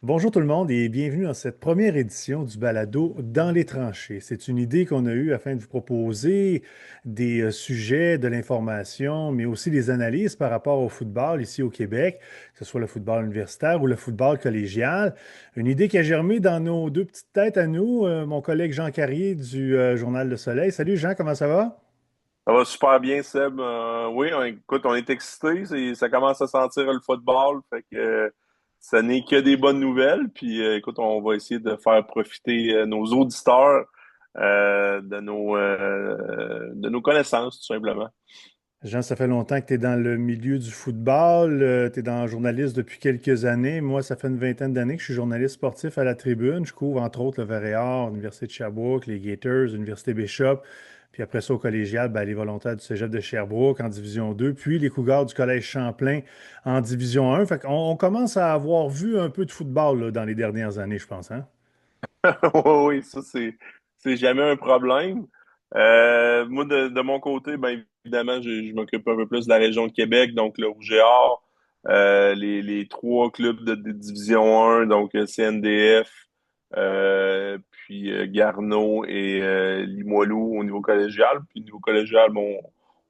Bonjour tout le monde et bienvenue dans cette première édition du balado Dans les tranchées. C'est une idée qu'on a eue afin de vous proposer des sujets, de l'information, mais aussi des analyses par rapport au football ici au Québec, que ce soit le football universitaire ou le football collégial. Une idée qui a germé dans nos deux petites têtes à nous, mon collègue Jean Carrier du Journal Le Soleil. Salut Jean, comment ça va? Ça va super bien, Seb. Oui, écoute, on est excités. Ça commence à sentir le football. Fait que ça n'est que des bonnes nouvelles. Puis écoute, on va essayer de faire profiter nos auditeurs de nos connaissances, tout simplement. Jean, ça fait longtemps que tu es dans le milieu du football, tu es dans journaliste depuis quelques années. Moi, ça fait une vingtaine d'années que je suis journaliste sportif à la Tribune. Je couvre entre autres le Varéor, l'Université de Sherbrooke, les Gators, l'Université Bishop. Puis après ça, au collégial, ben, les volontaires du Cégep de Sherbrooke en Division 2, puis les Cougars du Collège Champlain en Division 1. Fait qu'on commence à avoir vu un peu de football là, dans les dernières années, je pense, hein? Oui, oui, c'est jamais un problème. Moi, de mon côté, ben, évidemment, je m'occupe un peu plus de la région de Québec, donc le Rouge et Or, les trois clubs de Division 1, donc CNDF, puis Garneau et Limoilou au niveau collégial. Puis au niveau collégial, bon,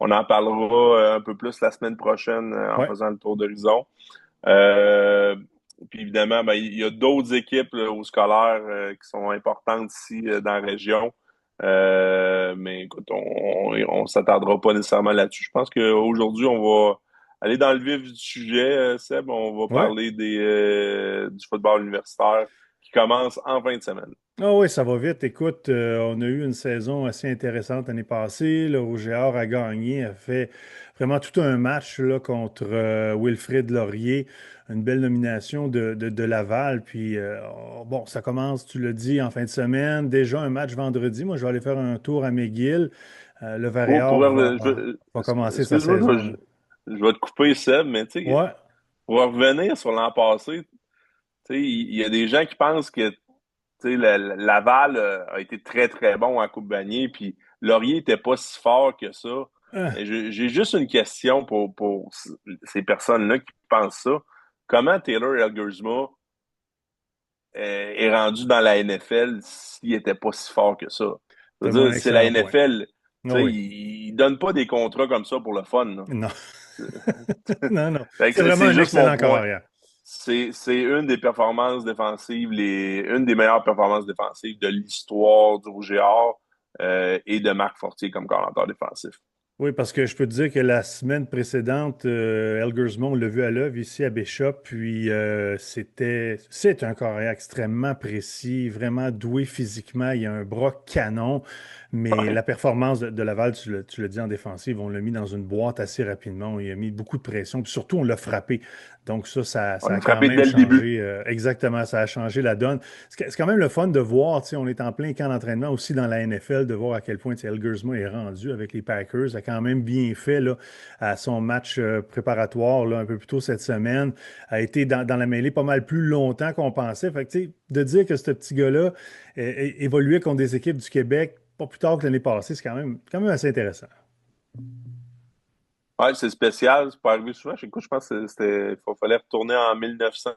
on en parlera un peu plus la semaine prochaine en Ouais. faisant le tour d'horizon. Euh, Puis évidemment, ben, il y a d'autres équipes là, au scolaire qui sont importantes ici dans la région. Mais écoute, on s'attardera pas nécessairement là-dessus. Je pense qu'aujourd'hui, on va aller dans le vif du sujet, Seb. On va Ouais. parler du football universitaire qui commence en fin de semaine. Ah oui, ça va vite. Écoute, on a eu une saison assez intéressante l'année passée. Le Rouge-et-Or a gagné, a fait vraiment tout un match là, contre Wilfrid Laurier, une belle nomination de Laval. Puis, bon, ça commence, tu l'as dit, en fin de semaine. Déjà un match vendredi. Moi, je vais aller faire un tour à McGill. Le Oh, Varéor va commencer sa excuse-moi, saison, là. je vais te couper, Seb, mais tu sais, Ouais. pour revenir sur l'an passé, tu sais, il y a des gens qui pensent que tu sais, Laval a été très, très bon en Coupe Vanier, puis Laurier était pas si fort que ça. Ah, Mais j'ai juste une question pour ces personnes-là qui pensent ça. Comment Taylor Elgersma est rendu dans la NFL s'il était pas si fort que ça? Je c'est veux un dire, c'est la excellent point. NFL. Ah Tu sais, oui. ils donnent pas des contrats comme ça pour le fun, là. Non. Non, non. Fait que C'est vraiment c'est un juste mon excellent point. carrière. C'est une des performances défensives, une des meilleures performances défensives de l'histoire du Rouge et Or et de Marc Fortier comme coordinateur défensif. Oui, parce que je peux te dire que la semaine précédente, Elgersma, on l'a vu à l'œuvre ici à Bishop, puis c'est un carrière extrêmement précis, vraiment doué physiquement, il a un bras canon, mais Ouais. la performance de Laval, tu l'as dit en défensive, on l'a mis dans une boîte assez rapidement, il a mis beaucoup de pression, puis surtout on l'a frappé. Donc ça On a a quand frappé même dès le début. changé, exactement, ça a changé la donne. C'est quand même le fun de voir, tu sais, on est en plein camp d'entraînement aussi dans la NFL, de voir à quel point tu sais, Elgersma est rendu avec les Packers. Il a quand même bien fait là, à son match préparatoire là, un peu plus tôt cette semaine. A été dans la mêlée pas mal plus longtemps qu'on pensait. Fait que, tu sais, de dire que ce petit gars-là évoluait contre des équipes du Québec pas plus tard que l'année passée, c'est quand même assez intéressant. Ouais, c'est spécial, c'est pas arrivé souvent. Écoute, je pense que fallait retourner en 1900.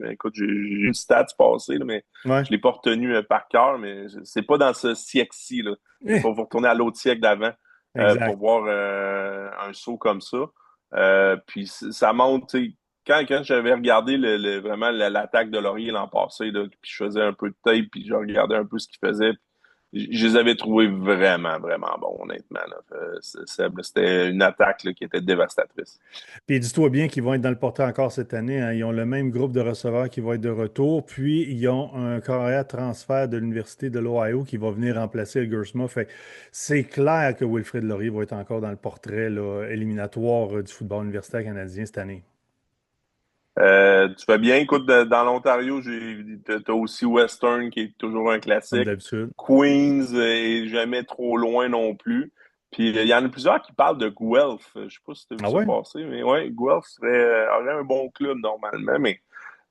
Écoute, j'ai une stats passée, là, mais Ouais. je l'ai pas retenu par cœur, mais c'est pas dans ce siècle-ci, là. Il Eh, faut retourner à l'autre siècle d'avant pour exact. voir un saut comme ça. Puis ça montre, tu sais, quand j'avais regardé vraiment l'attaque de Laurier l'an passé, là, puis je faisais un peu de tape, puis je regardais un peu ce qu'il faisait, je les avais trouvés vraiment, vraiment bons, honnêtement. Là. C'était une attaque là, qui était dévastatrice. Puis dis-toi bien qu'ils vont être dans le portrait encore cette année, hein. Ils ont le même groupe de receveurs qui va être de retour. Puis ils ont un carrière transfert de l'Université de l'Ohio qui va venir remplacer Elgersma. Fait que c'est clair que Wilfrid Laurier va être encore dans le portrait là, éliminatoire du football universitaire canadien cette année. Tu fais bien. Écoute, dans l'Ontario, t'as aussi Western qui est toujours un Comme classique. d'habitude. Queens est jamais trop loin non plus. Puis il y en a plusieurs qui parlent de Guelph. Je sais pas si tu as vu Ah ça ouais? passer, mais ouais, Guelph aurait un bon club normalement, mais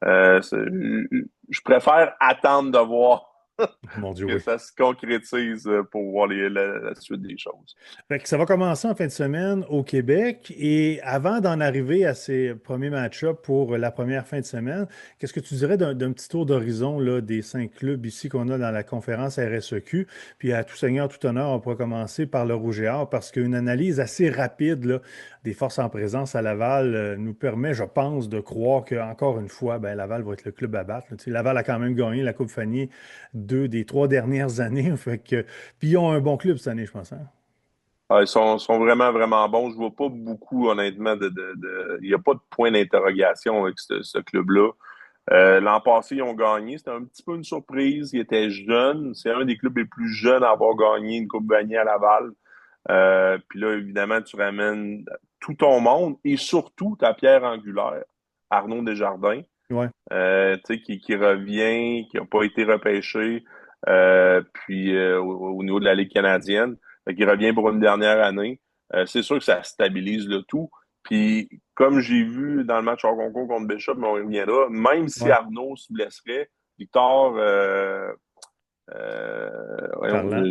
je préfère attendre de voir. Mon Dieu, que oui. ça se concrétise pour voir la suite des choses. Fait que ça va commencer en fin de semaine au Québec. Et avant d'en arriver à ces premiers match-ups pour la première fin de semaine, qu'est-ce que tu dirais d'un petit tour d'horizon là, des 5 clubs ici qu'on a dans la conférence RSEQ? Puis à tout seigneur, tout honneur, on pourra commencer par le Rouge et Or parce qu'une analyse assez rapide là, des forces en présence à Laval nous permet, je pense, de croire qu'encore une fois, ben, Laval va être le club à battre, là. Tu sais, Laval a quand même gagné la Coupe Fanny 2 des 3 dernières années. Fait que, puis ils ont un bon club cette année, je pense, hein? Ah, sont vraiment, vraiment bons. Je vois pas beaucoup, honnêtement, il n'y a pas de point d'interrogation avec ce club-là. L'an passé, ils ont gagné. C'était un petit peu une surprise. Ils étaient jeunes. C'est un des clubs les plus jeunes à avoir gagné une Coupe Vanier à Laval. Puis là, évidemment, tu ramènes tout ton monde et surtout ta pierre angulaire, Arnaud Desjardins, Ouais. tu sais, qui revient, qui n'a pas été repêché, puis au niveau de la Ligue canadienne, qui revient pour une dernière année. C'est sûr que ça stabilise le tout. Puis, comme j'ai vu dans le match hors concours contre Bishop, mais on y reviendra, même si Ouais. Arnaud se blesserait, Victor voyons, Parlant.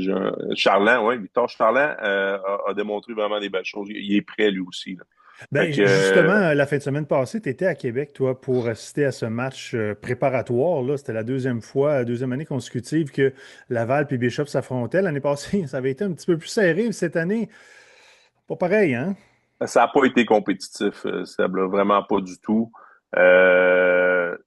Charland, ouais, Victor Charland a démontré vraiment des belles choses. Il est prêt lui aussi, là. Fait Ben, que justement, la fin de semaine passée, tu étais à Québec, toi, pour assister à ce match préparatoire. Là. C'était la deuxième fois, la deuxième année consécutive que Laval et Bishop s'affrontaient. L'année passée, ça avait été un petit peu plus serré. Mais cette année, pas pareil, hein? ça n'a pas été compétitif, ça l'a vraiment pas du tout. Euh,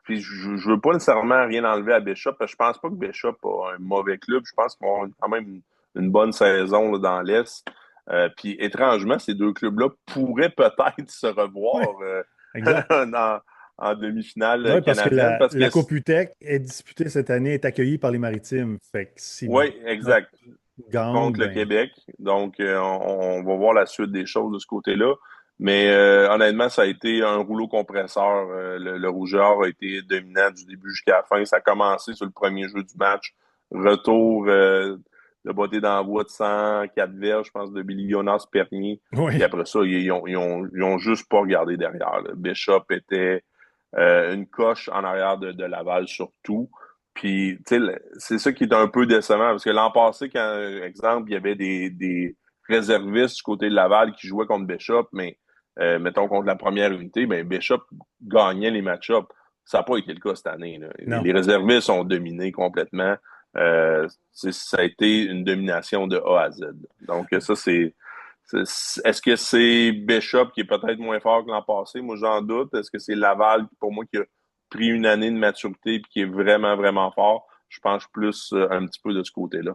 Puis je veux pas nécessairement rien enlever à Bishop, parce que je pense pas que Bishop a un mauvais club. Je pense qu'ils vont quand même une bonne saison là, dans l'Est. Puis étrangement, ces deux clubs-là pourraient peut-être se Oui, revoir exact. en demi-finale Oui, parce que canadienne. Parce que la Coupe UTEC est disputée cette année, est accueillie par les Maritimes. Fait que si oui, Bishop exact. gagne, Contre le ben, Québec. Donc, on va voir la suite des choses de ce côté-là. Mais honnêtement, ça a été un rouleau compresseur. Le Rougeur a été dominant du début jusqu'à la fin. Ça a commencé sur le premier jeu du match. Retour de beauté d'envoi de 104 verges, je pense, de Billy Jonas Pernier. Puis oui. après ça, ils ont juste pas regardé derrière, là. Bishop était une coche en arrière de Laval surtout. Puis, tu sais, c'est ça qui est un peu décevant, parce que l'an passé, quand, exemple, il y avait des réservistes du côté de Laval qui jouaient contre Bishop, mais mettons contre la première unité, ben Bishop gagnait les match-ups. Ça n'a pas été le cas cette année, là. Non. Les réservistes ont dominé complètement. Ça a été une domination de A à Z. Donc, ça, est-ce que c'est Bishop qui est peut-être moins fort que l'an passé? Moi, j'en doute. Est-ce que c'est Laval, pour moi, qui a pris une année de maturité et qui est vraiment, vraiment fort? Je pense plus un petit peu de ce côté-là.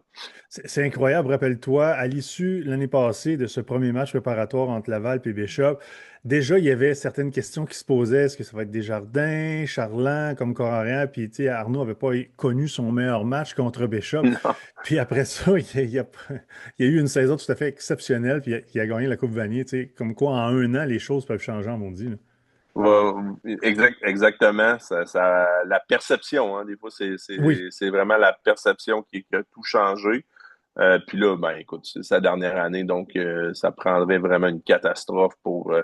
C'est incroyable. Rappelle-toi, à l'issue l'année passée de ce premier match préparatoire entre Laval et Bishop, déjà, il y avait certaines questions qui se posaient. Est-ce que ça va être Desjardins, Charland comme corps arrière? Puis, tu sais, Arnaud n'avait pas connu son meilleur match contre Bishop. Puis après ça, il y a eu une saison tout à fait exceptionnelle. Puis il a gagné la Coupe Vanier. Tu sais, comme quoi, en un an, les choses peuvent changer, en maudit, là. Exactement. La perception, hein, des fois, Oui, c'est vraiment la perception qui a tout changé. Puis là, ben écoute, c'est sa dernière année, donc ça prendrait vraiment une catastrophe pour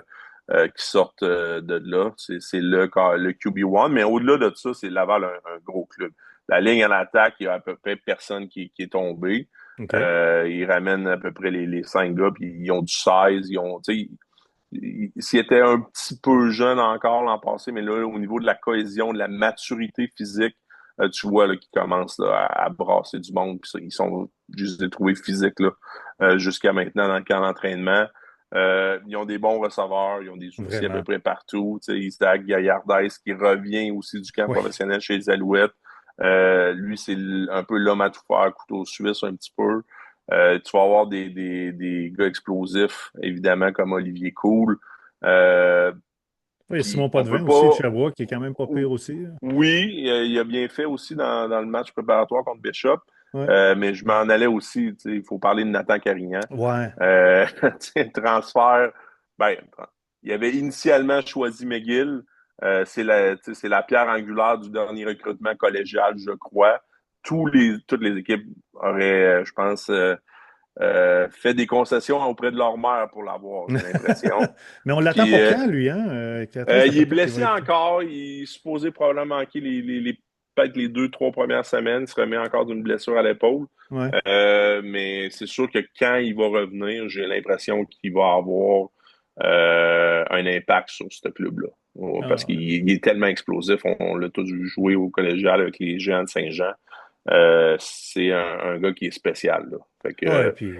qu'il sorte de là. C'est le QB1, mais au-delà de ça, c'est Laval un gros club. La ligne en attaque, il y a à peu près personne qui est tombé. OK. Ils ramènent à peu près les 5 gars, puis ils ont du 16, tu sais, s'il était un petit peu jeune encore l'an passé, mais là, au niveau de la cohésion, de la maturité physique, tu vois là, qu'ils commencent là, à brasser du monde. Puis ça, ils sont juste des trouvés physiques là, jusqu'à maintenant dans le camp d'entraînement. Ils ont des bons receveurs, ils ont des outils à peu Vraiment. près partout. Tu sais, Isaac Gaillardès qui revient aussi du camp Oui. professionnel chez les Alouettes. Lui, c'est un peu l'homme à tout faire, couteau suisse un petit peu. Tu vas avoir des gars explosifs, évidemment, comme Olivier Cool. Euh, Oui, il y a Simon Puis on Potvin peut aussi de pas. Sherbrooke, qui est quand même pas pire aussi, là. Oui, il a bien fait aussi dans le match préparatoire contre Bishop. Ouais. Mais je m'en allais aussi. Tu sais, il faut parler de Nathan Carignan. Ouais. Tu sais, transfert. Ben, il avait initialement choisi McGill. Tu sais, c'est la pierre angulaire du dernier recrutement collégial, je crois. Toutes les équipes auraient, je pense, fait des concessions auprès de leur mère pour l'avoir, j'ai l'impression. Mais on l'attend Puis pour quand, lui, hein? Catherine, ça il fait est pas qu'il va blessé être. encore. Il est supposé probablement manquer les peut-être les 2, 3 premières semaines, il se remet encore d'une blessure à l'épaule. Ouais. Mais c'est sûr que quand il va revenir, j'ai l'impression qu'il va avoir un impact sur ce club-là. Parce Ah, qu'il est tellement explosif. On l'a tous vu jouer au collégial avec les Géants de Saint-Jean. C'est un gars qui est spécial, là. Fait que, ouais, puis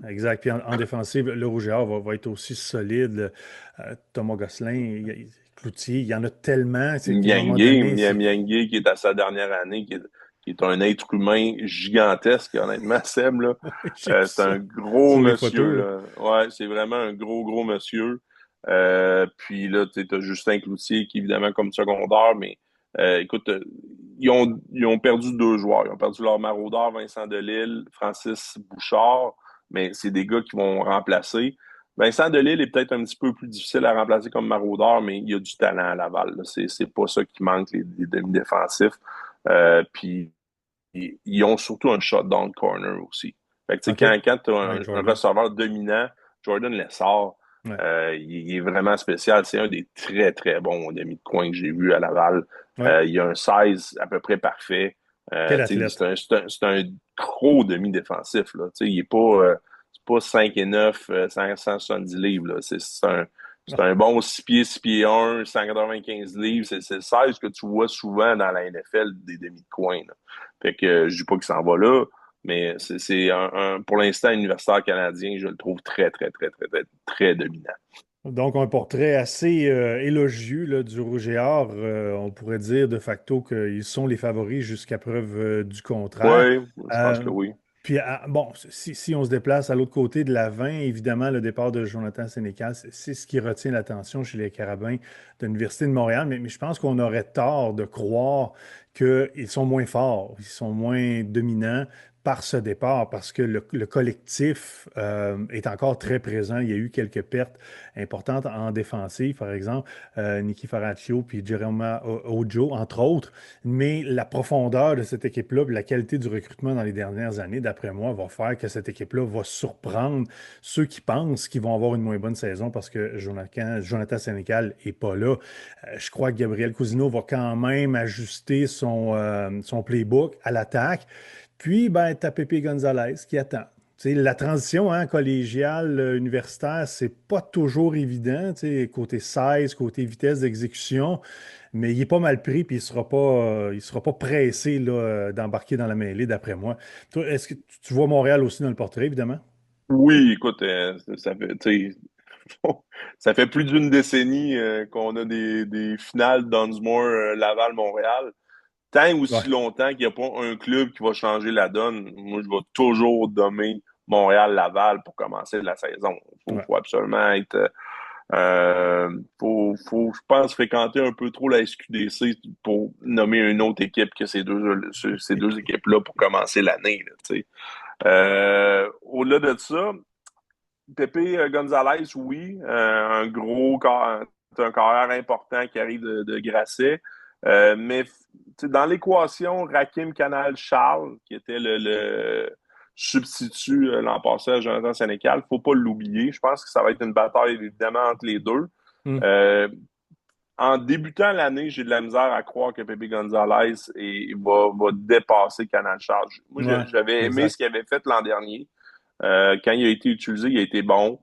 exact. Puis en défensive, le Rouge et Or va être aussi solide. Thomas Gosselin, Cloutier, il y en a tellement, c'est qu'à un moment donné, Myangue, qui est à sa dernière année, qui est un être humain gigantesque, honnêtement, Seb, là. oui, j'ai vu C'est un ça gros sur les monsieur, photos, là. là. Ouais, c'est vraiment un gros, gros monsieur. Puis là, tu as Justin Cloutier, qui est évidemment comme secondaire, mais écoute, ils ont perdu 2 joueurs. Ils ont perdu leur maraudeur, Vincent Delisle, Francis Bouchard, mais c'est des gars qui vont remplacer. Vincent Delisle est peut-être un petit peu plus difficile à remplacer comme maraudeur, mais il y a du talent à Laval, là. C'est pas ça qui manque, les demi-défensifs. Puis ils ont surtout un shutdown corner aussi. Fait que, tu sais, OK. quand tu as Ouais, un Jordan. receveur dominant, Jordan Lessard, Ouais. il est vraiment spécial. C'est un des très, très bons demi de coin que j'ai vu à Laval. Ouais. Il a un size à peu près parfait. Quel Tu sais, athlète. c'est un gros demi-défensif, là. Tu sais, il est pas, c'est pas 5 et 9, 170 livres, là. C'est Ah, un bon 6 pieds, 6 pieds 1, 195 livres. C'est le size que tu vois souvent dans la NFL des demi de coin, là. Fait que je dis pas qu'il s'en va là, mais c'est pour l'instant, universitaire canadien, je le trouve très, très, très, très, très, très dominant. donc, un portrait assez élogieux là, du Rouge et Or. On pourrait dire de facto qu'ils sont les favoris jusqu'à preuve du contraire. Oui, je pense que Euh, oui. Puis, bon, si on se déplace à l'autre côté de la 20, évidemment, le départ de Jonathan Sénécal, c'est ce qui retient l'attention chez les Carabins de l'Université de Montréal. Mais je pense qu'on aurait tort de croire qu'ils sont moins forts, ils sont moins dominants par ce départ, parce que le collectif est encore très présent. Il y a eu quelques pertes importantes en défensive, par exemple, Nicky Faraccio puis Jerome Ojo, entre autres. Mais la profondeur de cette équipe-là, puis la qualité du recrutement dans les dernières années, d'après moi, va faire que cette équipe-là va surprendre ceux qui pensent qu'ils vont avoir une moins bonne saison parce que Jonathan Sénécal n'est pas là. Je crois que Gabriel Cousineau va quand même ajuster son playbook à l'attaque. Puis, ben, t'as Pepe Gonzalez qui attend. Tu sais, la transition collégiale, universitaire, c'est pas toujours évident, tu sais, côté size, côté vitesse d'exécution. Mais il est pas mal pris, puis il sera pas pressé là, d'embarquer dans la mêlée, d'après moi. Toi, est-ce que tu vois Montréal aussi dans le portrait, évidemment? Oui, écoute, ça fait, tu sais, ça fait plus d'une décennie qu'on a des finales Dunsmore, Laval, Montréal. Tant ou Ouais. si longtemps qu'il n'y a pas un club qui va changer la donne, moi, je vais toujours dommer Montréal-Laval pour commencer la saison. Ouais. Faut absolument être. Je pense, fréquenter un peu trop la SQDC pour nommer une autre équipe que ces deux équipes-là pour commencer l'année, là, tu sais. Au-delà de ça, Pepe Gonzalez, oui, c'est un carrière important qui arrive de Grasset. Mais tu sais, dans l'équation, Rakim Canal-Charles, qui était le substitut l'an passé à Jonathan Sénécal, faut pas l'oublier. Je pense que ça va être une bataille évidemment entre les deux. Hmm. Euh, En débutant l'année, j'ai de la misère à croire que Pepe Gonzalez va dépasser Canal Charge. Moi, Ouais, j'avais aimé ce exact. qu'il avait fait l'an dernier. Quand il a été utilisé, il a été bon.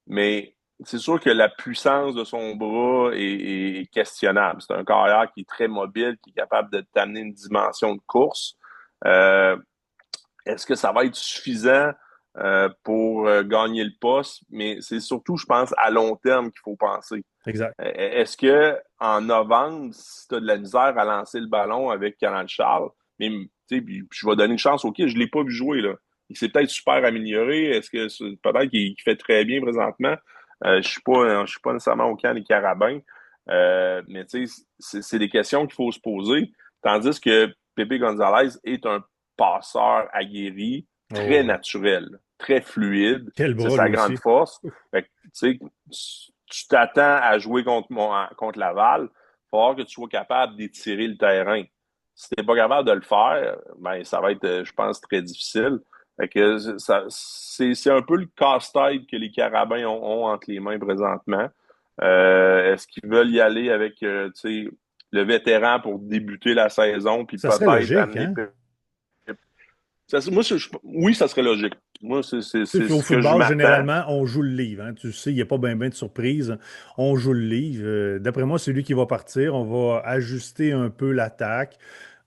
Mais c'est sûr que la puissance de son bras est questionnable. C'est un carrière qui est très mobile, qui est capable de t'amener une dimension de course. Euh, Est-ce que ça va être suffisant pour gagner le poste? Mais c'est surtout, je pense, à long terme qu'il faut penser. Exact. Est-ce que en novembre, si tu as de la misère à lancer le ballon avec Canal Charles, mais puis je vais donner une chance, ok, je ne l'ai pas vu jouer là. Il s'est peut-être super amélioré. Est-ce que peut-être qu'il fait très bien présentement? Je suis pas nécessairement au camp des Carabins. Mais tu sais, c'est des questions qu'il faut se poser. Tandis que Pepe Gonzalez est un passeur aguerri, très Oh, ouais. naturel, très fluide. Quel C'est bras, lui sa grande aussi. force. Fait que, tu sais, tu t'attends à jouer contre Laval, il va falloir que tu sois capable d'étirer le terrain. Si tu n'es pas capable de le faire, ben, ça va être, je pense, très difficile. Fait que c'est un peu le casse-tête que les Carabins ont entre les mains présentement. Est-ce qu'ils veulent y aller avec tu sais, le vétéran pour débuter la saison, puis Ça serait peut-être logique, amener. hein? Moi, oui, ça serait logique. Moi, Tu sais, c'est puis au ce que je football, m'attends. généralement, on joue le livre, hein. Tu sais, il n'y a pas bien de surprise. On joue le livre. D'après moi, c'est lui qui va partir. On va ajuster un peu l'attaque.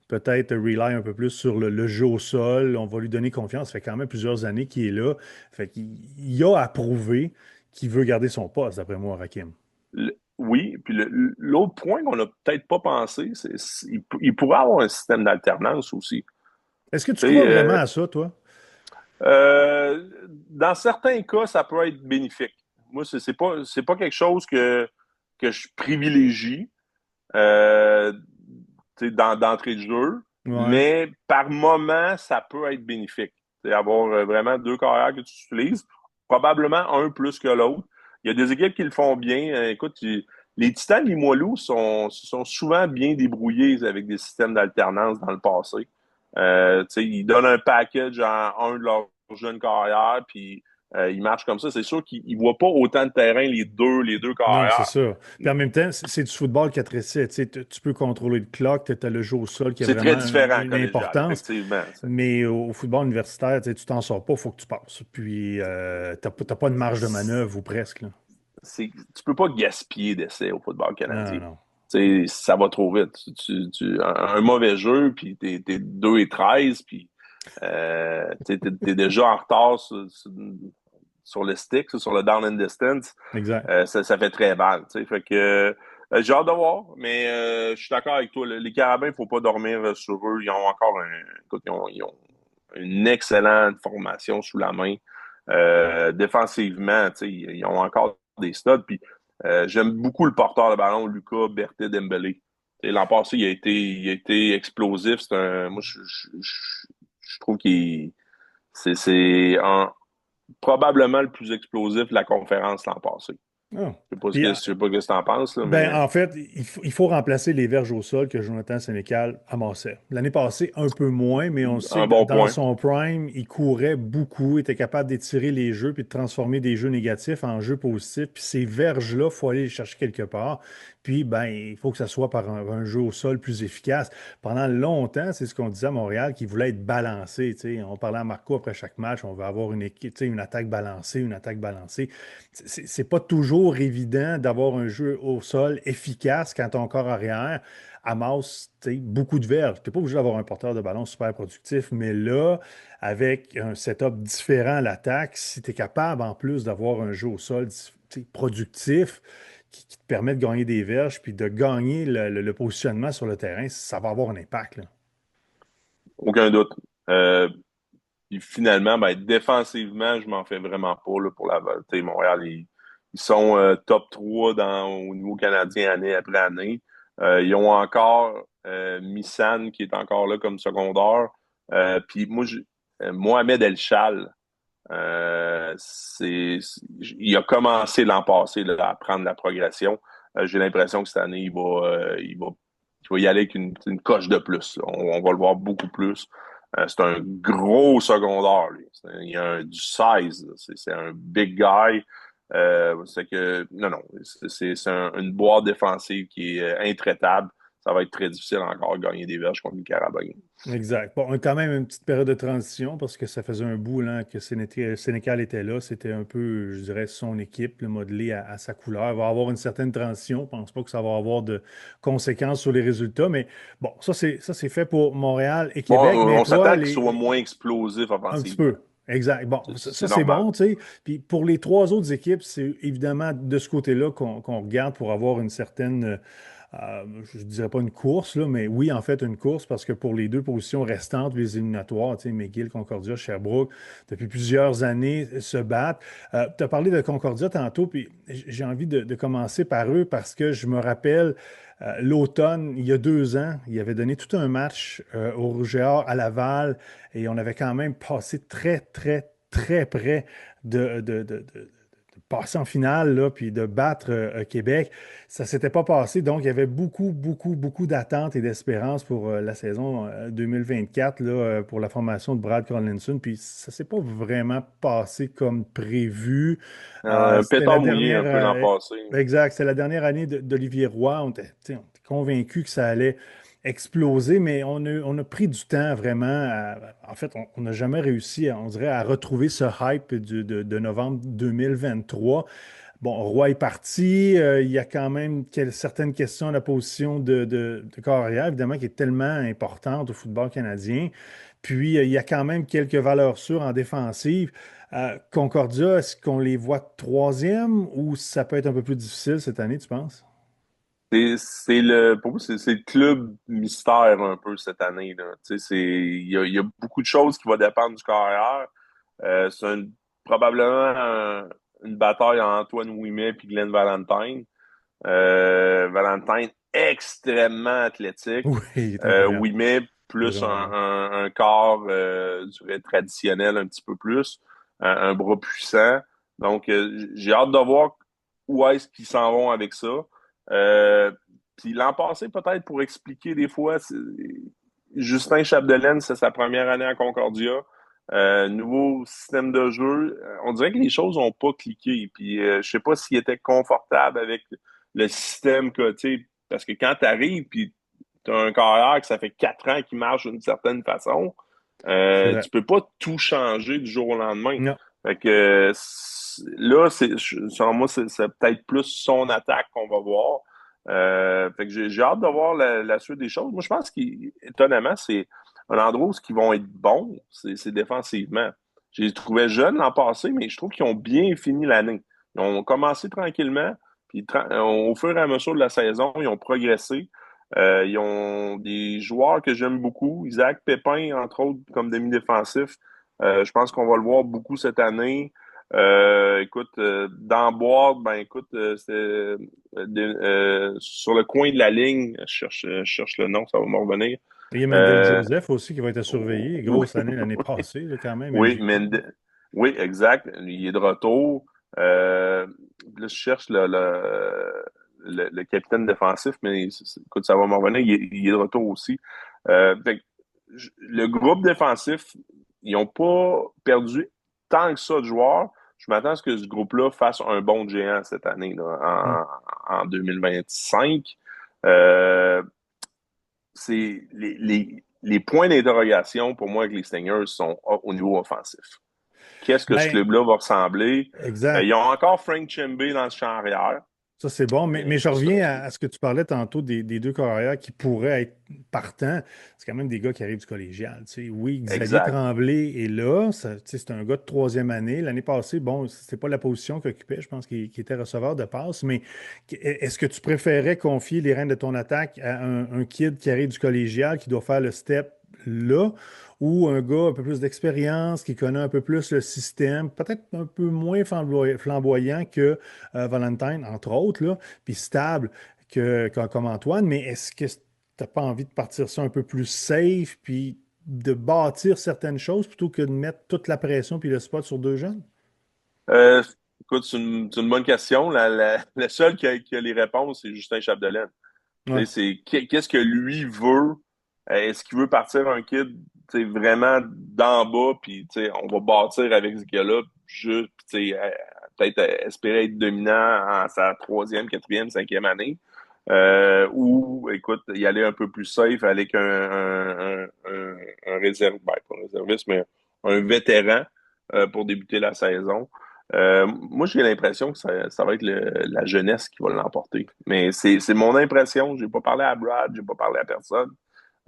Peut-être rely un peu plus sur le jeu au sol. On va lui donner confiance. Ça fait quand même plusieurs années qu'il est là. Fait qu'il a à prouver qu'il veut garder son poste, d'après moi, Rakim. Oui, puis l'autre point qu'on n'a peut-être pas pensé, il pourrait avoir un système d'alternance aussi. Est-ce que tu Tu sais, crois vraiment à ça, toi? dans certains cas, ça peut être bénéfique. Moi, c'est pas quelque chose que je privilégie euh, tu sais, d'entrée de jeu, Ouais. mais par moment, ça peut être bénéfique. C'est avoir vraiment deux carrières que tu utilises, probablement un plus que l'autre. Il y a des équipes qui le font bien. Écoute, les Titans Limoilou sont souvent bien débrouillés avec des systèmes d'alternance dans le passé. Ils donnent un package à un de leurs jeunes carrières, puis ils marchent comme ça. C'est sûr qu'ils ne voient pas autant de terrain les deux Non, c'est carrières. ça. Puis en même temps, c'est du football 4 essais. Tu sais, tu peux contrôler le clock, tu as le jeu au sol qui a C'est vraiment très différent une collégial, importance. effectivement. Mais au football universitaire, tu sais, tu t'en sors pas, il faut que tu passes. Puis, t'as pas de marge de manœuvre ou presque, là. Tu peux pas gaspiller d'essais au football Non, canadien. non. Ça va trop vite. Un mauvais jeu, puis t'es 2-13, puis t'es déjà en retard sur le stick, sur le down and distance. Exact. Ça fait très mal. Fait que j'ai hâte de voir, mais je suis d'accord avec toi. Les Carabins, il faut pas dormir sur eux. Ils ont encore écoute, ils ont une excellente formation sous la main. Défensivement, ils ont encore des studs. Puis j'aime beaucoup le porteur de ballon, Lucas Berté Dembélé. L'an passé, il a été explosif. Moi, je trouve qu'il c'est probablement le plus explosif de la conférence l'an passé. Ah. Puis, Je sais pas ce que tu en penses, là, ben, mais en fait, il faut remplacer les verges au sol que Jonathan Sénécal amassait. L'année passée, un peu moins, mais on sait un que bon dans point. son prime, il courait beaucoup, était capable d'étirer les jeux puis de transformer des jeux négatifs en jeux positifs. Puis ces verges-là, il faut aller les chercher quelque part. Puis, ben, il faut que ça soit par un jeu au sol plus efficace. Pendant longtemps, c'est ce qu'on disait à Montréal, qu'il voulait être balancé. Tu sais. On parlait à Marco après chaque match, on veut avoir une équipe, tu sais, une attaque balancée, une attaque balancée. C'est pas toujours évident d'avoir un jeu au sol efficace quand ton corps arrière amasse beaucoup de verges. Tu n'es pas obligé d'avoir un porteur de ballon super productif, mais là, avec un setup différent à l'attaque, si tu es capable en plus d'avoir un jeu au sol productif qui te permet de gagner des verges puis de gagner le positionnement sur le terrain, ça va avoir un impact, là. Aucun doute. Puis finalement, ben, défensivement, je m'en fais vraiment pas là, pour la volonté. Montréal, ils sont top 3 au niveau canadien année après année. Ils ont encore Missan qui est encore là comme secondaire. Puis moi, Mohamed El Chal, il a commencé l'an passé là, à prendre la progression. J'ai l'impression que cette année, il va y aller avec une coche de plus. On va le voir beaucoup plus. C'est un gros secondaire, lui. Il a du size. C'est un big guy. Non, non. Une boîte défensive qui est intraitable. Ça va être très difficile encore de gagner des verges contre les Carabins. Exact. Bon, on a quand même une petite période de transition parce que ça faisait un bout là, que Sénécal était là. C'était un peu, je dirais, son équipe, le modelé à sa couleur. Il va y avoir une certaine transition. Je ne pense pas que ça va avoir de conséquences sur les résultats. Mais bon, ça c'est fait pour Montréal et Bon, Québec. Mais on toi, s'attend qu'il soit moins explosif un petit offensivement. peu. Exact. Bon, ça, C'est c'est normal. bon, tu sais. Puis pour les trois autres équipes, c'est évidemment de ce côté-là qu'on regarde pour avoir une certaine, je ne dirais pas une course, là, mais oui, en fait, une course, parce que pour les deux positions restantes, les éliminatoires, tu sais, McGill, Concordia, Sherbrooke, depuis plusieurs années, se battent. Tu as parlé de Concordia tantôt, puis j'ai envie de commencer par eux parce que je me rappelle l'automne, il y a 2 ans, il avait donné tout un match au Rouge et Or à Laval et on avait quand même passé très, très, très près de passer en finale, là, puis de battre Québec. Ça ne s'était pas passé, donc il y avait beaucoup, beaucoup, beaucoup d'attentes et d'espérances pour la saison 2024, là, pour la formation de Brad Collinson, puis ça ne s'est pas vraiment passé comme prévu. Un C'était la pétard mouillé dernière... un peu l'an passé. exact, c'était la dernière année d'Olivier Roy. On était convaincu que ça allait exploser, mais on a pris du temps vraiment. En fait, on n'a jamais réussi, on dirait, à retrouver ce hype de novembre 2023. Bon, Roy est parti. Il y a quand même certaines questions à la position de corps arrière, évidemment, qui est tellement importante au football canadien. Puis, il y a quand même quelques valeurs sûres en défensive. Concordia, est-ce qu'on les voit troisième ou ça peut être un peu plus difficile cette année, tu penses? Pour moi, c'est le club mystère un peu cette année, là. Tu sais, il y a beaucoup de choses qui vont dépendre du carrière. Probablement une bataille entre Antoine Ouimet et Glenn Valentine. Valentine, extrêmement athlétique. Oui, il est incroyable. Ouimet, Il est plus vraiment bon. un corps, je dirais, traditionnel un petit peu plus. Un bras puissant. Donc, j'ai hâte de voir où est-ce qu'ils s'en vont avec ça. Euh, Puis l'an passé, peut-être pour expliquer des fois, Justin Chapdelaine, c'est sa première année à Concordia. Nouveau système de jeu. On dirait que les choses n'ont pas cliqué. Puis je sais pas s'il était confortable avec le système que, tu sais, parce que quand tu arrives, puis tu as un carrière que ça fait 4 ans qu'il marche d'une certaine façon, C'est vrai. tu peux pas tout changer du jour au lendemain. Non. Fait que là, selon moi, c'est peut-être plus son attaque qu'on va voir. Fait que j'ai hâte de voir la suite des choses. Moi, je pense qu'étonnamment, c'est un endroit où ils vont être bons, c'est défensivement. Je les trouvais jeunes l'an passé, mais je trouve qu'ils ont bien fini l'année. Ils ont commencé tranquillement, puis au fur et à mesure de la saison, ils ont progressé. Ils ont des joueurs que j'aime beaucoup. Isaac Pépin, entre autres, comme demi-défensif. Je pense qu'on va le voir beaucoup cette année. Écoute, dans boîte, ben écoute, sur le coin de la ligne, je cherche le nom, ça va me revenir. Il y a Mendel Euh, Joseph aussi qui va être à surveiller. oui, Grosse année l'année passée, là, quand même, oui, MVP. oui, exact. Il est de retour. Là, je cherche le capitaine défensif, mais écoute, ça va me revenir. Il est de retour aussi. Fait que, le groupe défensif, ils n'ont pas perdu tant que ça de joueurs. Je m'attends à ce que ce groupe-là fasse un bond de géant cette année, Hmm. là, en 2025. Euh, les points d'interrogation pour moi avec les Stingers sont au niveau offensif. Qu'est-ce que ce Ben, club-là va ressembler? Ils exact. ont encore Frank Chimbe dans le champ arrière, Ça, c'est bon. Mais mais je reviens à ce que tu parlais tantôt des deux carrières qui pourraient être partants. C'est quand même des gars qui arrivent du collégial. Tu sais. Oui, Xavier exact. Tremblay est là. Tu sais, c'est un gars de troisième année. L'année passée, bon, c'était pas la position qu'il occupait. Je pense qu'il était receveur de passe. Mais est-ce que tu préférais confier les rênes de ton attaque à un kid qui arrive du collégial qui doit faire le step là? Ou un gars un peu plus d'expérience, qui connaît un peu plus le système, peut-être un peu moins flamboyant que Valentine, entre autres, là, puis stable comme Antoine, mais est-ce que tu n'as pas envie de partir ça un peu plus safe, puis de bâtir certaines choses plutôt que de mettre toute la pression puis le spot sur deux jeunes? Euh, Écoute, c'est une bonne question. La seule qui a les réponses, c'est Justin Chapdelaine. Tu sais, Ouais. qu'est-ce que lui veut? Est-ce qu'il veut partir un kid, tu sais, vraiment d'en bas, puis tu sais, on va bâtir avec ce gars-là, juste, puis, tu sais, peut-être espérer être dominant en sa troisième, quatrième, cinquième année. Ou, écoute, y aller un peu plus safe avec un ben, pas un réserviste, mais un vétéran pour débuter la saison. Moi, j'ai l'impression que ça va être la jeunesse qui va l'emporter. Mais c'est mon impression. J'ai pas parlé à Brad, j'ai pas parlé à personne.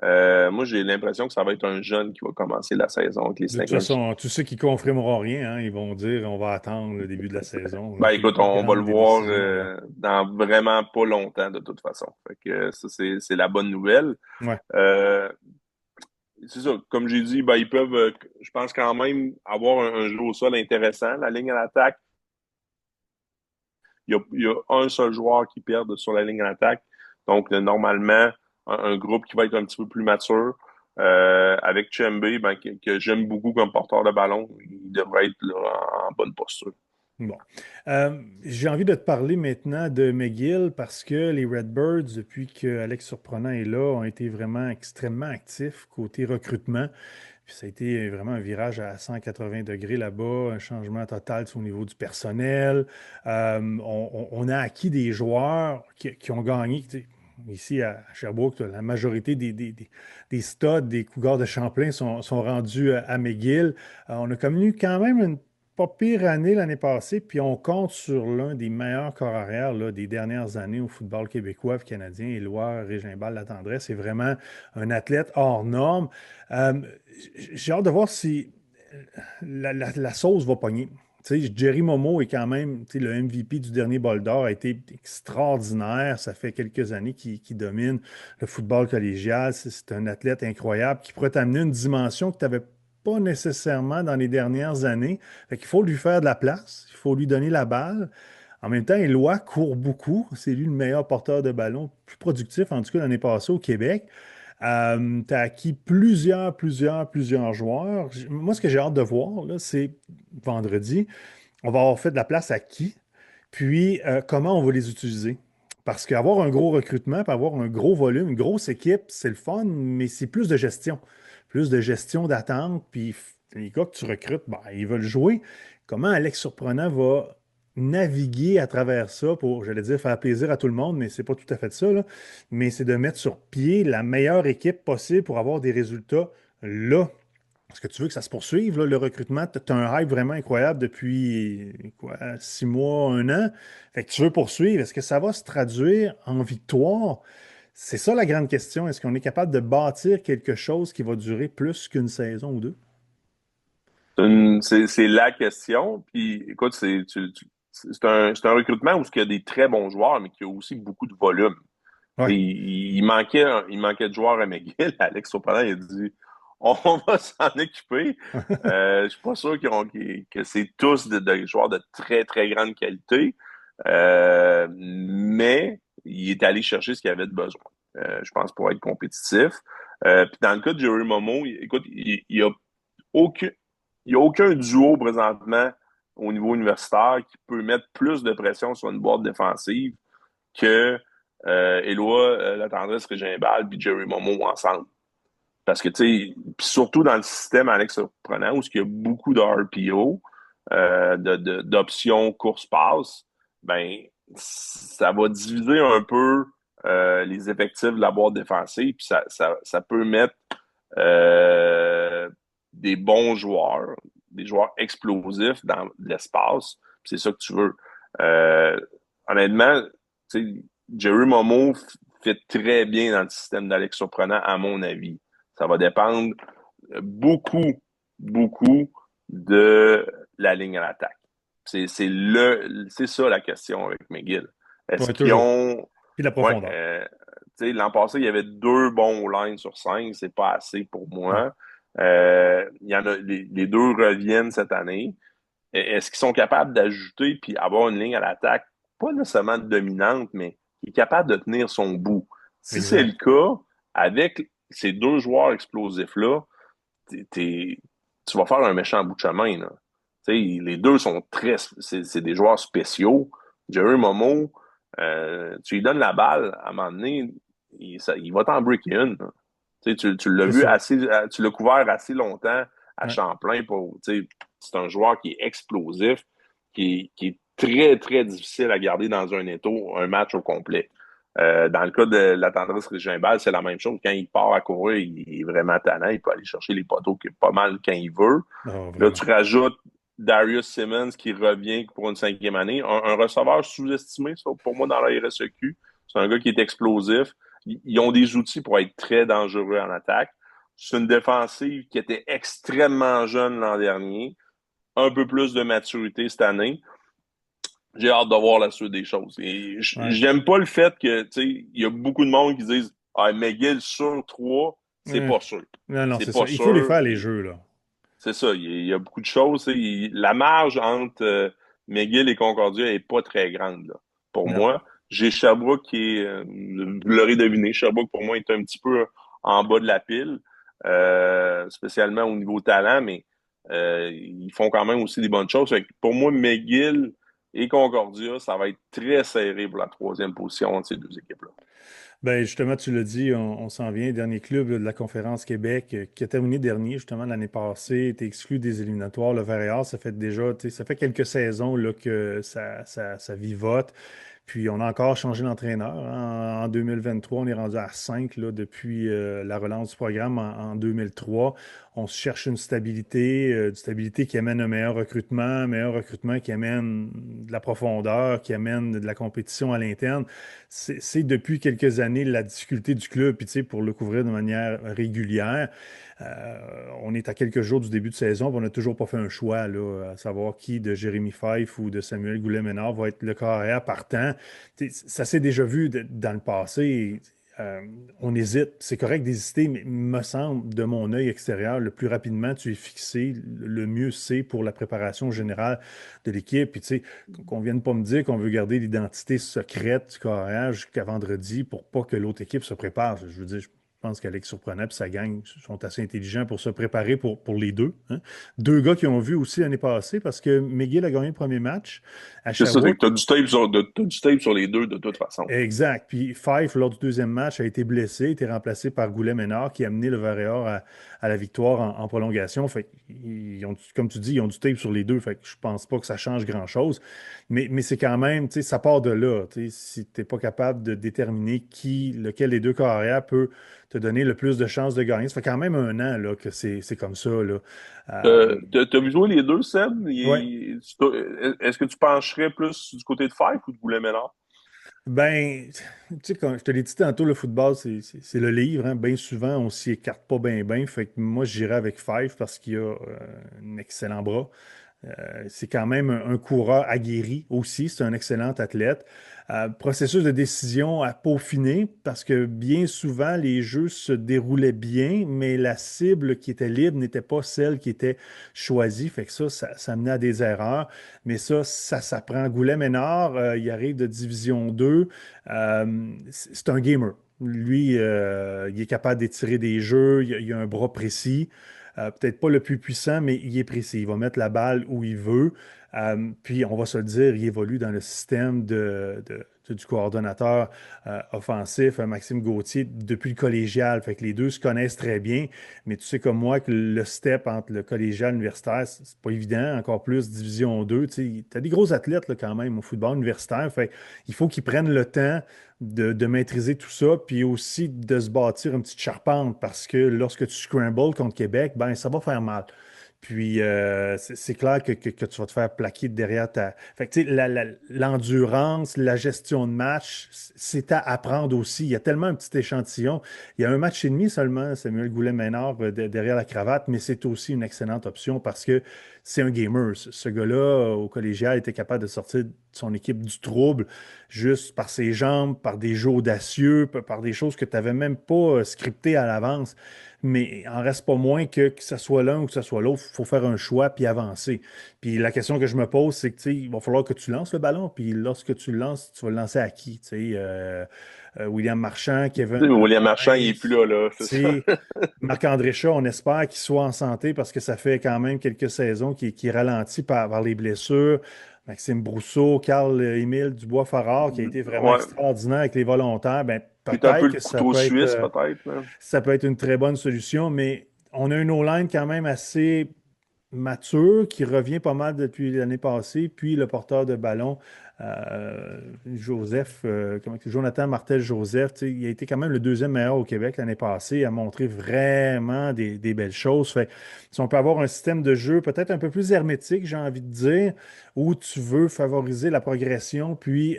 Moi, j'ai l'impression que ça va être un jeune qui va commencer la saison avec les De toute Stingers. façon, tous ceux qui ne confirmeront rien, hein, ils vont dire on va attendre le début de la saison, là, Ben puis écoute, on va le prendre des voir décisions là. dans vraiment pas longtemps de toute façon. Fait que ça, c'est la bonne nouvelle. Ouais. Euh, c'est ça, comme j'ai dit, ben, ils peuvent, je pense quand même avoir un jeu au sol intéressant. La ligne à l'attaque, il y a un seul joueur qui perd sur la ligne à l'attaque. Donc, normalement, un groupe qui va être un petit peu plus mature. Avec Chembe, ben, que j'aime beaucoup comme porteur de ballon, il devrait être là, en bonne posture. Bon. J'ai envie de te parler maintenant de McGill parce que les Redbirds, depuis que Alex Surprenant est là, ont été vraiment extrêmement actifs côté recrutement. Puis ça a été vraiment un virage à 180 degrés là-bas, un changement total au niveau du personnel. On a acquis des joueurs qui ont gagné. Tu sais, ici à Sherbrooke, la majorité des studs, des Cougars de Champlain sont rendus à McGill. On a connu quand même une pas pire année l'année passée, puis on compte sur l'un des meilleurs corps arrière là, des dernières années au football québécois, canadien, Éloi Régimbal Latendresse. C'est vraiment un athlète hors norme. Euh, j'ai hâte de voir si la sauce va pogner. Tu sais, Jerry Momo est quand même, tu sais, le MVP du dernier Bol d'Or, a été extraordinaire. Ça fait quelques années qu'il domine le football collégial. C'est un athlète incroyable qui pourrait t'amener une dimension que tu n'avais pas nécessairement dans les dernières années. Fait qu'il faut lui faire de la place, il faut lui donner la balle. En même temps, Éloi court beaucoup. C'est lui le meilleur porteur de ballon, plus productif, en tout cas l'année passée au Québec. Tu as acquis plusieurs joueurs. Moi, ce que j'ai hâte de voir, là, c'est vendredi, on va avoir fait de la place à qui, puis comment on va les utiliser. Parce qu'avoir un gros recrutement, puis avoir un gros volume, une grosse équipe, c'est le fun, mais c'est plus de gestion. Plus de gestion d'attente, puis les gars que tu recrutes, ben, ils veulent jouer. Comment Alex Surprenant va naviguer à travers ça pour, j'allais dire, faire plaisir à tout le monde, mais c'est pas tout à fait ça, là. Mais c'est de mettre sur pied la meilleure équipe possible pour avoir des résultats là. Est-ce que tu veux que ça se poursuive, là, le recrutement? Tu as un hype vraiment incroyable depuis quoi, 6 mois, un an. Fait que tu veux poursuivre. Est-ce que ça va se traduire en victoire? C'est ça la grande question. Est-ce qu'on est capable de bâtir quelque chose qui va durer plus qu'une saison ou deux? C'est la question. Puis, écoute, c'est un recrutement où il y a des très bons joueurs, mais qui a aussi beaucoup de volume. Oui. Il manquait de joueurs à McGill. Alex Surprenant, il a dit on va s'en occuper. Je suis pas sûr que c'est tous de joueurs de très, très grande qualité. Mais il est allé chercher ce qu'il avait de besoin. Je pense pour être compétitif. Puis dans le cas de Jerry Momo, écoute, il y a aucun, il y a aucun duo présentement au niveau universitaire qui peut mettre plus de pression sur une boîte défensive que Éloi La Tendresse Régimbal puis Jerry Momo ensemble. Parce que, tu sais, surtout dans le système Alex Surprenant, où il y a beaucoup de RPO, d'options course-passe, ben, ça va diviser un peu les effectifs de la boîte défensive, puis ça peut mettre euh, des bons joueurs, des joueurs explosifs dans l'espace. C'est ça que tu veux. Euh, Honnêtement, tu sais, Jerry Momo fait très bien dans le système d'Alex Surprenant, à mon avis. Ça va dépendre beaucoup de la ligne à l'attaque. C'est ça la question avec McGill. Est-ce Oui, qu'ils toujours. ont, Puis la ouais, profondeur. tu sais, l'an passé, il y avait 2 bons lines sur 5, c'est pas assez pour Ouais. moi. Il y en a, les deux reviennent cette année. Est-ce qu'ils sont capables d'ajouter puis avoir une ligne à l'attaque, pas nécessairement dominante, mais qui est capable de tenir son bout? Si c'est le Exact. cas, avec ces deux joueurs explosifs-là, tu vas faire un méchant bout de chemin, là. Tu sais, les deux sont c'est des joueurs spéciaux. Jerry Momo, tu lui donnes la balle, à un moment donné, il va t'en break une, là. Tu l'as C'est vu ça. assez, tu l'as couvert assez longtemps à Ouais. Champlain pour, tu sais, c'est un joueur qui est explosif, qui est très, très difficile à garder dans un étau, un match au complet. Dans le cas de la tendresse Régimbal, c'est la même chose. Quand il part à courir, il est vraiment tannant. Il peut aller chercher les poteaux pas mal quand il veut. Ah, Là, vraiment. tu rajoutes Darius Simmons qui revient pour une 5e année. Un receveur sous-estimé, ça, pour moi, dans la RSEQ. C'est un gars qui est explosif. Ils ont des outils pour être très dangereux en attaque. C'est une défensive qui était extrêmement jeune l'an dernier. Un peu plus de maturité cette année. J'ai hâte de voir la suite des choses. Et Ouais. j'aime pas le fait que, tu sais, il y a beaucoup de monde qui disent, ah, McGill sur 3, c'est Ouais. pas sûr. Non, non, C'est c'est ça. pas Il faut les sûr. faire, les jeux, là. C'est ça. Il y a beaucoup de choses. Tu sais. La marge entre McGill et Concordia est pas très grande, là, pour Non. moi. J'ai Sherbrooke qui est, vous l'aurez deviné, Sherbrooke pour moi est un petit peu en bas de la pile, spécialement au niveau talent, mais ils font quand même aussi des bonnes choses. Fait que pour moi, McGill et Concordia, ça va être très serré pour la troisième position de ces deux équipes-là. Ben justement, tu l'as dit, on s'en vient. Dernier club là, de la Conférence Québec qui a terminé dernier justement l'année passée, était exclu des éliminatoires. Le Vert ça fait déjà, tu sais, ça fait quelques saisons là, que ça vivote. Puis on a encore changé d'entraîneur, hein. En 2023, on est rendu à 5 là, depuis la relance du programme en 2003. On se cherche une stabilité qui amène un meilleur recrutement qui amène de la profondeur, qui amène de la compétition à l'interne. C'est depuis quelques années la difficulté du club, puis tu sais, pour le couvrir de manière régulière. On est à quelques jours du début de saison, puis on n'a toujours pas fait un choix, là, à savoir qui de Jérémy Fife ou de Samuel Goulet-Ménard va être le carrière partant. Ça s'est déjà vu dans le passé. Euh, on hésite. C'est correct d'hésiter, mais il me semble, de mon œil extérieur, le plus rapidement tu es fixé, le mieux c'est pour la préparation générale de l'équipe. Puis, tu sais, qu'on vienne pas me dire qu'on veut garder l'identité secrète du carrière jusqu'à vendredi pour pas que l'autre équipe se prépare. Je veux dire, je pense qu'Alex Surprenant et sa gang sont assez intelligents pour se préparer pour les deux, hein. Deux gars qui ont vu aussi l'année passée parce que McGill a gagné le premier match à C'est ça, Sherbrooke. t'as du tape sur les deux de toute façon. Exact. Puis Fife, lors du deuxième match, a été blessé, a été remplacé par Goulet-Ménard qui a amené le Varéor à la victoire en prolongation. Fait qu'ils ont, comme tu dis, ils ont du tape sur les deux. Fait que je pense pas que ça change grand-chose. Mais c'est quand même, tu sais, ça part de là. Tu sais, si tu n'es pas capable de déterminer lequel des deux carrières peut te donner le plus de chances de gagner. Ça fait quand même un an là, que c'est comme ça, là. T'as vu jouer les deux, Seb? Ouais. Est-ce que tu pencherais plus du côté de Fife ou de Goulet-Ménard? Ben, tu sais, quand je te l'ai dit tantôt, le football, c'est le livre, hein. Bien souvent, on s'y écarte pas bien, bien. Fait que moi, j'irais avec Fife parce qu'il a un excellent bras. C'est quand même un coureur aguerri aussi, c'est un excellent athlète. Processus de décision à peaufiner parce que bien souvent les jeux se déroulaient bien, mais la cible qui était libre n'était pas celle qui était choisie. Fait que ça menait à des erreurs. Mais ça s'apprend. Goulet-Ménard, il arrive de Division 2. C'est un gamer. Lui, il est capable d'étirer des jeux, il a un bras précis. Peut-être pas le plus puissant, mais il est précis. Il va mettre la balle où il veut. Puis, on va se le dire, il évolue dans le système du coordonnateur offensif, Maxime Gauthier, depuis le collégial. Fait que les deux se connaissent très bien. Mais tu sais comme moi que le step entre le collégial et l'universitaire, c'est pas évident. Encore plus Division 2. Tu as des gros athlètes là, quand même au football universitaire. Fait il faut qu'ils prennent le temps de maîtriser tout ça, puis aussi de se bâtir une petite charpente parce que lorsque tu scrambles contre Québec, ben ça va faire mal. Puis c'est clair que tu vas te faire plaquer derrière ta. Fait que tu sais, l'endurance, la gestion de match, c'est à apprendre aussi. Il y a tellement un petit échantillon. Il y a un match et demi seulement, Samuel Goulet-Ménard derrière la cravate, mais c'est aussi une excellente option parce que c'est un gamer. Ce gars-là, au collégial, était capable de sortir son équipe du trouble juste par ses jambes, par des jeux audacieux, par des choses que tu n'avais même pas scriptées à l'avance. Mais il en reste pas moins que ce soit l'un ou que ce soit l'autre, il faut faire un choix puis avancer. Puis la question que je me pose, c'est que tu sais, il va falloir que tu lances le ballon. Puis lorsque tu le lances, tu vas le lancer à qui? Tu sais, William Marchand, Tu sais, Kevin William Marchand, il est plus Prince, là, tu c'est ça. sais, Marc-André Shaw, on espère qu'il soit en santé parce que ça fait quand même quelques saisons qu'il est ralenti par les blessures. Maxime Brousseau, Carl-Émile Dubois-Farrar, qui a été vraiment Ouais. extraordinaire avec les volontaires, ben, Puis t'as un peu peut-être le que ça couteau peut être, suisse, peut-être, là. ça peut être une très bonne solution, mais on a une O-line quand même assez mature qui revient pas mal depuis l'année passée, puis le porteur de ballon, Joseph, Jonathan Martel-Joseph, tu sais, il a été quand même le deuxième meilleur au Québec l'année passée, il a montré vraiment des belles choses. Fait, si on peut avoir un système de jeu peut-être un peu plus hermétique, j'ai envie de dire, où tu veux favoriser la progression, puis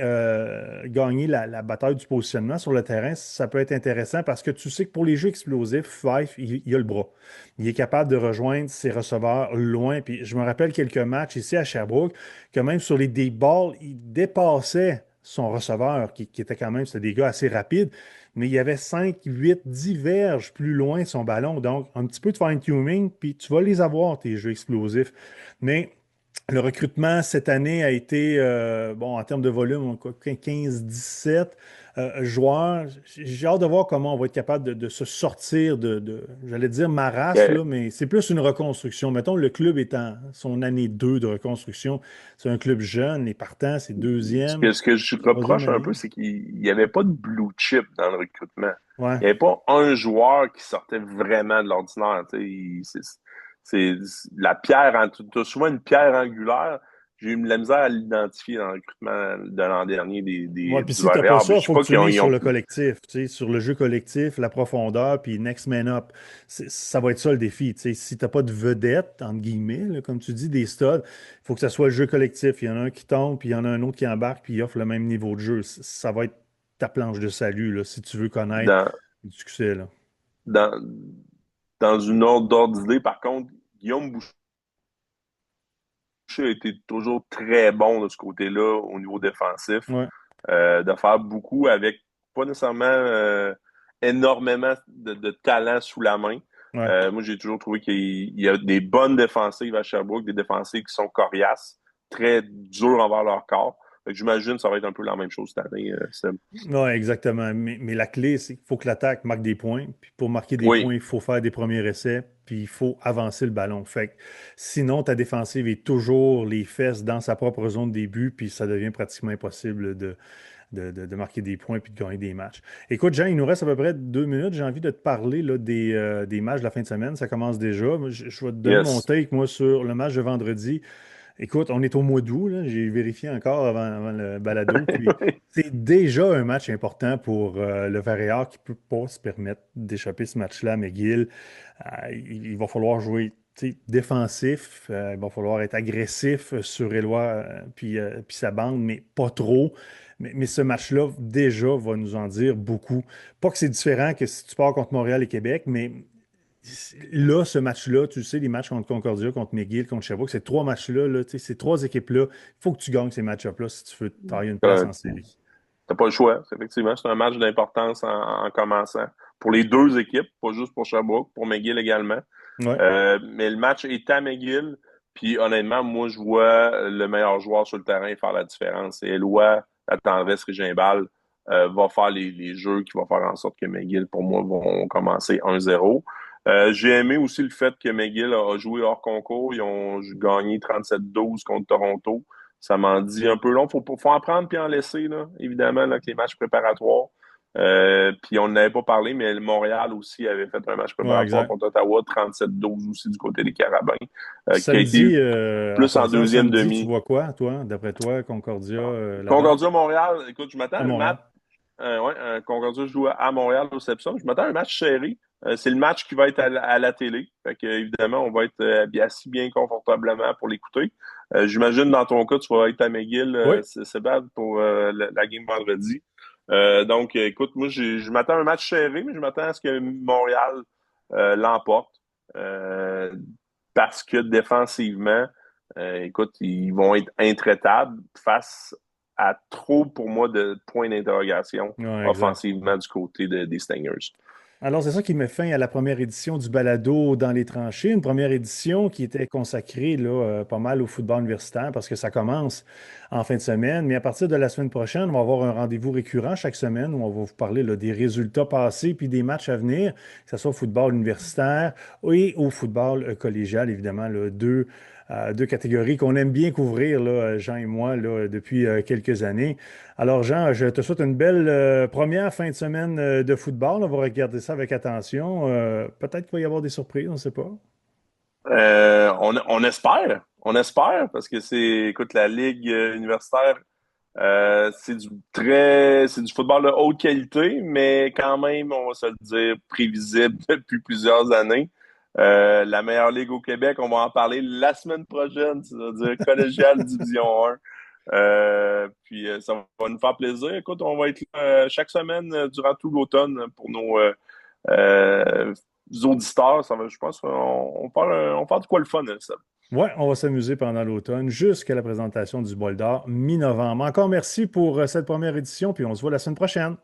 gagner la bataille du positionnement sur le terrain, ça peut être intéressant parce que tu sais que pour les jeux explosifs, Fife, il a le bras. Il est capable de rejoindre ses receveurs loin. Puis je me rappelle quelques matchs ici à Sherbrooke, que même sur les deep balls, il dépassait son receveur, qui était quand même, c'était des gars assez rapides, mais il y avait 5, 8, 10 verges plus loin de son ballon. Donc, un petit peu de fine-tuning, puis tu vas les avoir, tes jeux explosifs. Mais le recrutement cette année a été, bon, en termes de volume, 15-17. joueurs. J'ai hâte de voir comment on va être capable de se sortir j'allais dire ma race, Euh, là, mais c'est plus une reconstruction. Mettons, le club est en son année 2 de reconstruction. C'est un club jeune, les partants, c'est deuxième, ce que je troisième reproche un peu, année. c'est qu'il n'y avait pas de blue chip dans le recrutement. Ouais. Il n'y avait pas un joueur qui sortait vraiment de l'ordinaire. Tu sais. C'est la pierre, tu as souvent une pierre angulaire. J'ai eu de la misère à l'identifier dans le recrutement de l'an dernier Ouais, puis du si t'as pas Warrior. Mais ça, je il ne dis faut que pas tu qu'ils ont, mises ils sur ont- le collectif, tu sais, sur le jeu collectif, la profondeur, puis next man up. Ça va être ça le défi. Tu sais. Si t'as pas de vedette, entre guillemets, là, comme tu dis, des studs, il faut que ça soit le jeu collectif. Il y en a un qui tombe, puis il y en a un autre qui embarque, puis il offre le même niveau de jeu. Ça va être ta planche de salut, là, si tu veux connaître dans, du succès, là. dans, dans une autre d'ordre d'idée, par contre, Guillaume Boucher a été toujours très bon de ce côté-là au niveau défensif. Ouais, De faire beaucoup avec pas nécessairement énormément de talent sous la main. ouais. Moi, j'ai toujours trouvé qu'il y a des bonnes défensives à Sherbrooke, des défensives qui sont coriaces, très dures envers leur corps. Fait que j'imagine que ça va être un peu la même chose cette année, Seb. Ouais, exactement. Mais la clé, c'est qu'il faut que l'attaque marque des points. Puis pour marquer des Oui, points, il faut faire des premiers essais, puis il faut avancer le ballon. Fait que sinon, ta défensive est toujours les fesses dans sa propre zone de début, puis ça devient pratiquement impossible de marquer des points puis de gagner des matchs. Écoute, Jean, il nous reste à peu près 2 minutes. J'ai envie de te parler là, des matchs de la fin de semaine. Ça commence déjà. Moi, je vais te donner mon yes. take, moi, sur le match de vendredi. Écoute, on est au mois d'août, là. J'ai vérifié encore avant le balado. Puis c'est déjà un match important pour le Varéor qui ne peut pas se permettre d'échapper ce match-là à McGill. Il va falloir jouer tu sais, défensif, il va falloir être agressif sur Éloi puis sa bande, mais pas trop. Mais ce match-là, déjà, va nous en dire beaucoup. Pas que c'est différent que si tu pars contre Montréal et Québec, mais là, ce match-là, tu sais, les matchs contre Concordia, contre McGill, contre Sherbrooke, ces trois matchs-là, là, tu sais, ces trois équipes-là, il faut que tu gagnes ces match-up-là si tu veux tailler une place Euh, en série. T'as pas le choix. Effectivement, c'est un match d'importance en commençant. Pour les deux équipes, pas juste pour Sherbrooke, pour McGill également. Ouais, Mais le match est à McGill. Puis honnêtement, moi, je vois le meilleur joueur sur le terrain faire la différence. C'est Éloi, la tendresse Régimbal, va faire les jeux qui vont faire en sorte que McGill, pour moi, vont commencer 1-0. J'ai aimé aussi le fait que McGill a joué hors concours. Ils ont gagné 37-12 contre Toronto. Ça m'en dit un peu long. Faut en prendre puis en laisser, là, évidemment, là, avec les matchs préparatoires. Puis on n'avait pas parlé, mais Montréal aussi avait fait un match ouais, préparatoire exact. contre Ottawa, 37-12 aussi du côté des Carabins, qui a Samedi, été en plus en passant, deuxième samedi, tu demi. vois quoi, toi, d'après toi, Concordia, Laval, Concordia-Montréal, écoute, je m'attends à à un Montréal? match. Ouais, Concordia joue à Montréal au Sepsum. Je m'attends à un match serré. C'est le match qui va être à la télé. Fait que, évidemment, on va être assis bien confortablement pour l'écouter. J'imagine dans ton cas, tu vas être à McGill, Oui. Sébastien, pour la game vendredi. Donc, écoute, moi, je m'attends à un match serré, mais je m'attends à ce que Montréal l'emporte. Euh, Parce que défensivement, écoute, ils vont être intraitables face à trop, pour moi, de points d'interrogation Ouais, exact. offensivement du côté des Stingers. Alors, c'est ça qui met fin à la première édition du Balado dans les tranchées, une première édition qui était consacrée là, pas mal au football universitaire parce que ça commence en fin de semaine. Mais à partir de la semaine prochaine, on va avoir un rendez-vous récurrent chaque semaine où on va vous parler là, des résultats passés puis des matchs à venir, que ce soit au football universitaire et au football collégial, évidemment, là, deux catégories qu'on aime bien couvrir, là, Jean et moi, là, depuis quelques années. Alors, Jean, je te souhaite une belle première fin de semaine de football. On va regarder ça avec attention. Peut-être qu'il va y avoir des surprises, on ne sait pas. On espère, parce que écoute, la Ligue universitaire, c'est du football de haute qualité, mais quand même, on va se le dire, prévisible depuis plusieurs années. La meilleure ligue au Québec, on va en parler la semaine prochaine, c'est-à-dire collégiale Division 1. Puis ça va nous faire plaisir. Écoute, on va être là chaque semaine durant tout l'automne pour nos euh, auditeurs. Je pense on parle de quoi le fun, ça. Ouais, on va s'amuser pendant l'automne jusqu'à la présentation du bol d'or mi-novembre. Encore merci pour cette première édition, puis on se voit la semaine prochaine.